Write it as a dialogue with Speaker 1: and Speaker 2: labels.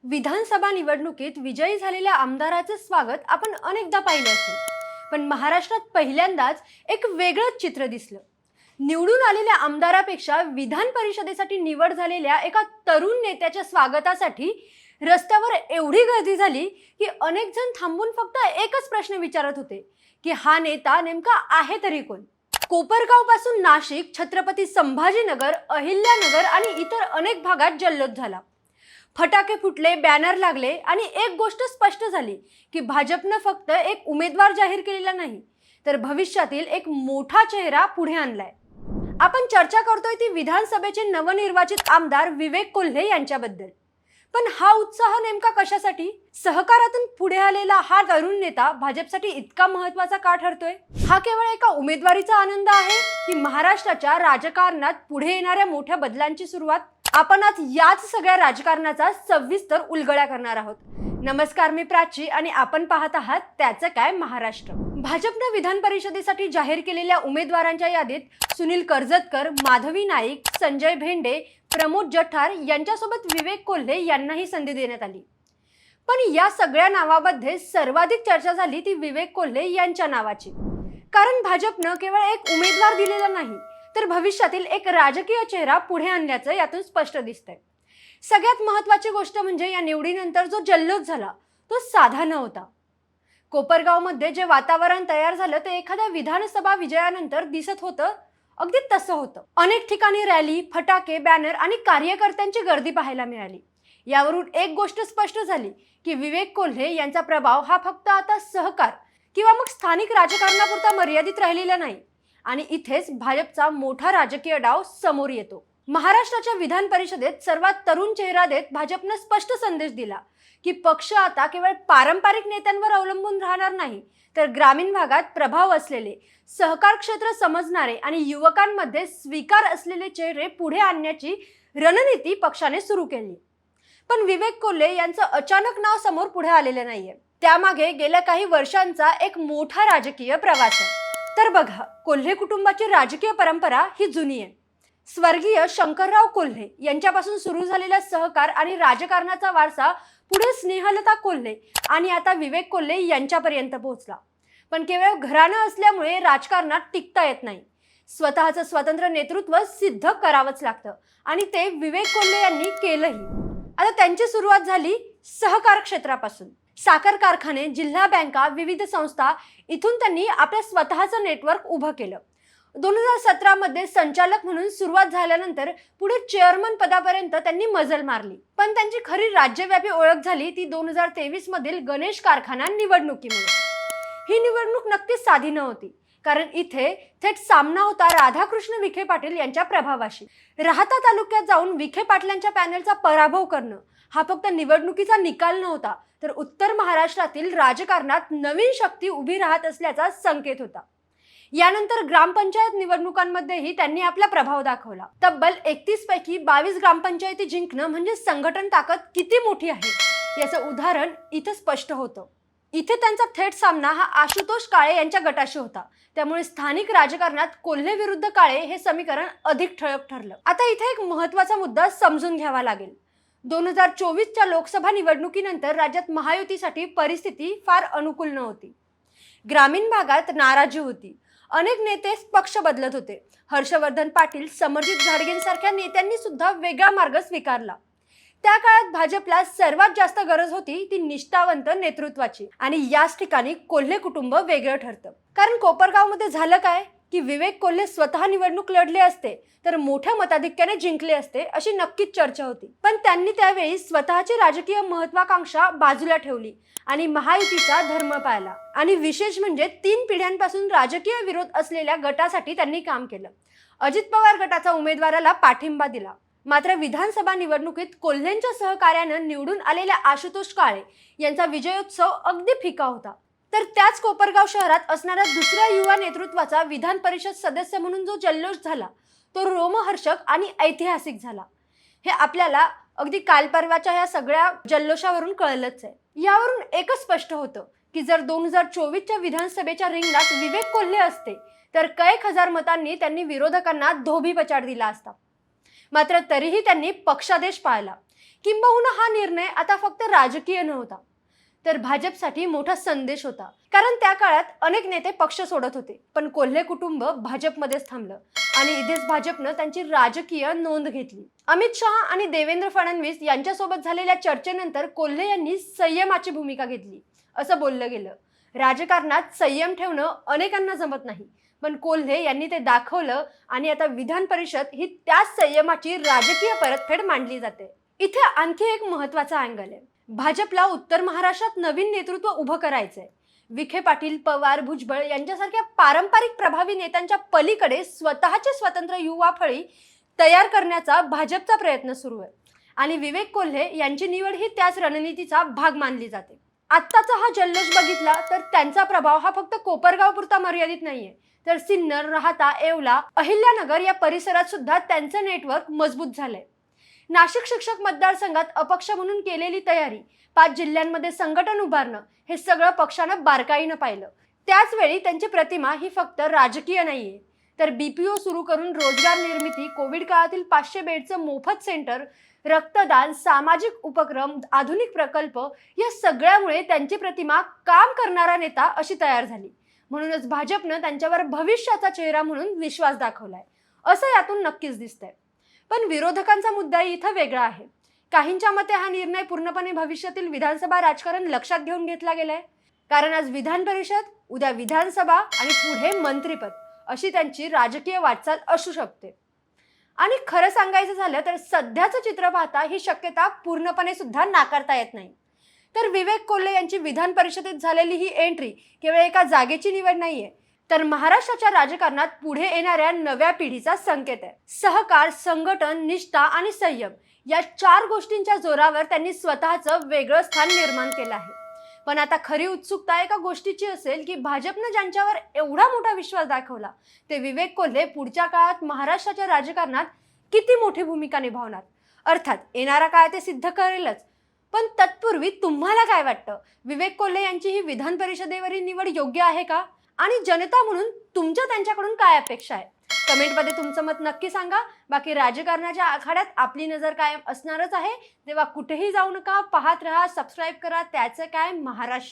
Speaker 1: विधानसभा निवडणुकीत विजयी झालेल्या आमदाराचे स्वागत आपण अनेकदा पाहिले असेल, पण महाराष्ट्रात पहिल्यांदाच एक वेगळंच चित्र दिसलं. निवडून आलेल्या आमदारापेक्षा विधान परिषदेसाठी निवड झालेल्या एका तरुण नेत्याच्या स्वागतासाठी रस्त्यावर एवढी गर्दी झाली की अनेक जण थांबून फक्त एकच प्रश्न विचारत होते की हा नेता नेमका आहे तरी कोण. कोपरगाव पासून नाशिक, छत्रपती संभाजीनगर, अहिल्यानगर आणि इतर अनेक भागात जल्लोष झाला. फटाके फुटले, बॅनर लागले आणि एक गोष्ट स्पष्ट झाली की भाजपनं फक्त एक उमेदवार जाहीर केलेला नाही, तर भविष्यातील एक मोठा चेहरा पुढे आणलाय. आपण चर्चा करतोय ती विधानसभेचे नवनिर्वाचित आमदार विवेक कोल्हे यांच्याबद्दल. पण हा उत्साह नेमका कशासाठी? सहकारातून पुढे आलेला हा तरुण नेता भाजपसाठी इतका महत्त्वाचा का ठरतोय? हा केवळ एका उमेदवारीचा आनंद आहे की महाराष्ट्राच्या राजकारणात पुढे येणाऱ्या मोठ्या बदलांची सुरुवात? आपण आज याच सगळ्या राजकारणाचा सविस्तर उलगडा करणार आहोत. नमस्कार, मी प्राची आणि आपण पाहत आहात त्याचं काय महाराष्ट्र. भाजपनं विधान परिषदेसाठी जाहीर केलेल्या उमेदवारांच्या यादीत सुनील कर्जतकर, माधवी नाईक, संजय भेंडे, प्रमोद जठार यांच्यासोबत विवेक कोल्हे यांनाही संधी देण्यात आली. पण या सगळ्या नावामध्ये सर्वाधिक चर्चा झाली ती विवेक कोल्हे यांच्या नावाची. कारण भाजपनं केवळ एक उमेदवार दिलेला नाही, तर भविष्यातील एक राजकीय चेहरा पुढे आणल्याचं यातून स्पष्ट दिसतंय. सगळ्यात महत्त्वाची गोष्ट म्हणजे या निवडीनंतर जो जल्लोष झाला तो साधा नव्हता. कोपरगावमध्ये जे वातावरण तयार झालं ते एखाद्या विधानसभा विजयानंतर दिसत होतं, अगदी तसं होतं. अनेक ठिकाणी रॅली, फटाके, बॅनर आणि कार्यकर्त्यांची गर्दी पाहायला मिळाली. यावरून एक गोष्ट स्पष्ट झाली की विवेक कोल्हे यांचा प्रभाव हा फक्त आता सहकार किंवा मग स्थानिक राजकारणापुरता मर्यादित राहिलेला नाही आणि इथेच भाजपचा मोठा राजकीय डाव समोर येतो. महाराष्ट्राच्या विधान परिषदेत सर्वात तरुण चेहरा देत भाजपनं स्पष्ट संदेश दिला की पक्ष आता केवळ पारंपरिक नेत्यांवर अवलंबून राहणार नाही, तर ग्रामीण भागात प्रभाव असलेले, सहकार क्षेत्र समजणारे आणि युवकांमध्ये स्वीकार असलेले चेहरे पुढे आणण्याची रणनीती पक्षाने सुरू केली. पण विवेक कोल्हे यांचं अचानक नाव समोर पुढे आलेलं नाहीये. त्यामागे गेल्या काही वर्षांचा एक मोठा राजकीय प्रवास आहे. तर बघा, कोल्हे कुटुंबाची राजकीय परंपरा ही जुनी आहे. स्वर्गीय शंकरराव कोल्हे यांच्यापासून सुरू झालेला सहकार आणि राजकारणाचा वारसा पुढे स्नेहलता कोल्हे आणि आता विवेक कोल्हे यांच्यापर्यंत पोहोचला. पण केवळ घराणं असल्यामुळे राजकारणात टिकता येत नाही. स्वतःचं स्वतंत्र नेतृत्व सिद्ध करावंच लागतं आणि ते विवेक कोल्हे यांनी केलंही. आता त्यांची सुरुवात झाली सहकार क्षेत्रापासून. साखर कारखाने, जिल्हा बँका, विविध संस्था इथून त्यांनी आपल्या स्वतःचं नेटवर्क उभं केलं. 2017 मध्ये संचालक म्हणून सुरुवात झाल्यानंतर पुढे चेअरमन पदापर्यंत त्यांनी मजल मारली. पण त्यांची खरी राज्यव्यापी ओळख झाली ती 2023 मधील गणेश कारखाना निवडणुकीमुळे. ही निवडणूक नक्कीच साधी नव्हती, कारण इथे थेट सामना होता राधाकृष्ण विखे पाटील यांच्या प्रभावाशी. राहाता तालुक्यात जाऊन विखे पाटलांच्या पॅनलचा पराभव करणं हा फक्त निवडणुकीचा निकाल नव्हता, तर उत्तर महाराष्ट्रातील राजकारणात नवीन शक्ती उभी राहत असल्याचा संकेत होता. यानंतर ग्रामपंचायत निवडणुकांमध्येही त्यांनी आपला प्रभाव दाखवला. तब्बल 31 पैकी 22 ग्रामपंचायती जिंकणं म्हणजे संघटन ताकद किती मोठी आहे याचं उदाहरण इथे स्पष्ट होतं. इथे त्यांचा थेट सामना हा आशुतोष काळे यांच्या गटाशी होता. त्यामुळे स्थानिक राजकारणात कोल्हे विरुद्ध काळे हे समीकरण अधिक ठळक ठरलं. आता इथे एक महत्त्वाचा मुद्दा समजून घ्यावा लागेल. 2024च्या लोकसभा निवडणुकीनंतर राज्यात महायुतीसाठी परिस्थिती फार अनुकूल नव्हती. ग्रामीण भागात नाराजी होती. अनेक नेते पक्ष बदलत होते. हर्षवर्धन पाटील, समरजित घाटगेंसारख्या नेत्यांनी सुद्धा वेगळा मार्ग स्वीकारला. त्या काळात भाजपला सर्वात जास्त गरज होती ती निष्ठावंत नेतृत्वाची आणि याच ठिकाणी कोल्हे कुटुंब वेगळं ठरतं. कारण कोपरगावमध्ये झालं काय की विवेक कोल्हे स्वतः निवडणूक लढले असते तर मोठ्या मताधिक्याने जिंकले असते अशी नक्कीच चर्चा होती. पण त्यांनी त्यावेळी स्वतःची राजकीय महत्वाकांक्षा बाजूला ठेवली आणि महायुतीचा धर्म पाळला. आणि विशेष म्हणजे 3 पिढ्यांपासून राजकीय विरोध असलेल्या गटासाठी त्यांनी काम केलं. अजित पवार गटाचा उमेदवाराला पाठिंबा दिला. मात्र विधानसभा निवडणुकीत कोल्हेंच्या सहकार्यानं निवडून आलेल्या आशुतोष काळे यांचा विजयोत्सव अगदी फिका होता. तर त्याच कोपरगाव शहरात असणाऱ्या दुसऱ्या युवा नेतृत्वाचा विधान परिषद सदस्य म्हणून जो जल्लोष झाला तो रोमहर्षक आणि ऐतिहासिक झाला. हे आपल्याला अगदी काल परवाच्या ह्या सगळ्या जल्लोषावरून कळलंच आहे. यावरून एकच स्पष्ट होतं की जर 2024च्या विधानसभेच्या रिंगणात विवेक कोल्हे असते तर कैक हजार मतांनी त्यांनी विरोधकांना धोबीपछाड दिला असता. मात्र तरीही त्यांनी पक्षादेश पाळला. किंबहुना हा निर्णय आता फक्त राजकीय नव्हता, तर भाजपसाठी मोठा संदेश होता. कारण त्या काळात अनेक नेते पक्ष सोडत होते, पण कोल्हे कुटुंब भाजपमध्येच थांबलं आणि इथेच भाजपनं त्यांची राजकीय नोंद घेतली. अमित शहा आणि देवेंद्र फडणवीस यांच्यासोबत झालेल्या चर्चेनंतर कोल्हे यांनी संयमाची भूमिका घेतली असं बोललं गेलं. राजकारणात संयम ठेवणं अनेकांना जमत नाही, पण कोल्हे यांनी ते दाखवलं आणि आता विधान परिषद ही त्याच संयमाची राजकीय परतफेड मांडली जाते. इथे आणखी एक महत्वाचा अँगल आहे. भाजपला उत्तर महाराष्ट्रात नवीन नेतृत्व उभं करायचंय. विखे पाटील, पवार, भुजबळ यांच्यासारख्या पारंपरिक प्रभावी नेत्यांच्या पलीकडे स्वतःचे स्वतंत्र युवा फळी तयार करण्याचा भाजपचा प्रयत्न सुरू आहे आणि विवेक कोल्हे यांची निवड ही त्याच रणनीतीचा भाग मानली जाते. आत्ताचा हा जल्लोष बघितला तर त्यांचा प्रभाव हा फक्त कोपरगाव पुरता मर्यादित नाहीये, तर सिन्नर, राहाता, येवला, अहिल्यानगर या परिसरात सुद्धा त्यांचं नेटवर्क मजबूत झालंय. नाशिक शिक्षक मतदारसंघात अपक्ष म्हणून केलेली तयारी, 5 जिल्ह्यांमध्ये संघटन उभारणं, हे सगळं पक्षानं बारकाईनं पाहिलं. त्याच वेळी त्यांची प्रतिमा ही फक्त राजकीय नाहीये, तर BPO सुरू करून रोजगार निर्मिती, कोविड काळातील 500 बेडचं मोफत सेंटर, रक्तदान, सामाजिक उपक्रम, आधुनिक प्रकल्प या सगळ्यामुळे त्यांची प्रतिमा काम करणारा नेता अशी तयार झाली. म्हणूनच भाजपनं त्यांच्यावर भविष्याचा चेहरा म्हणून विश्वास दाखवलाय असं यातून नक्कीच दिसतंय. पण विरोधकांचा मुद्दा इथं वेगळा आहे. काहींच्या मते हा निर्णय पूर्णपणे भविष्यातील विधानसभा राजकारण लक्षात घेऊन घेतला गेलाय. कारण आज विधान परिषद, उद्या विधानसभा आणि पुढे मंत्रिपद अशी त्यांची राजकीय वाटचाल असू शकते. आणि खरं सांगायचं झालं तर सध्याचं चित्र पाहता ही शक्यता पूर्णपणे सुद्धा नाकारता येत नाही. तर विवेक कोल्हे यांची विधान परिषदेत झालेली ही एंट्री केवळ एका जागेची निवड नाहीये, तर महाराष्ट्राच्या राजकारणात पुढे येणाऱ्या नव्या पिढीचा संकेत आहे. सहकार, संघटन, निष्ठा आणि संयम या 4 गोष्टींच्या जोरावर त्यांनी स्वतःचं वेगळं स्थान निर्माण केलं आहे. पण आता खरी उत्सुकता एका गोष्टीची असेल की भाजपनं ज्यांच्यावर एवढा मोठा विश्वास दाखवला ते विवेक कोल्हे पुढच्या काळात महाराष्ट्राच्या राजकारणात किती मोठी भूमिका निभावणार. अर्थात येणारा काळ ते सिद्ध करेलच, पण तत्पूर्वी तुम्हाला काय वाटतं? विवेक कोल्हे यांची ही विधान परिषदेवरील निवड योग्य आहे का? आणि जनता म्हणून तुमच्या त्यांच्याकडून काय अपेक्षा आहे? कमेंटमध्ये तुमचं मत नक्की सांगा. बाकी राजकारणाच्या आखाड्यात आपली नजर कायम असणारच आहे. तेव्हा कुठेही जाऊ नका, पाहत राहा, सबस्क्राईब करा. त्याचं काय महाराष्ट्र.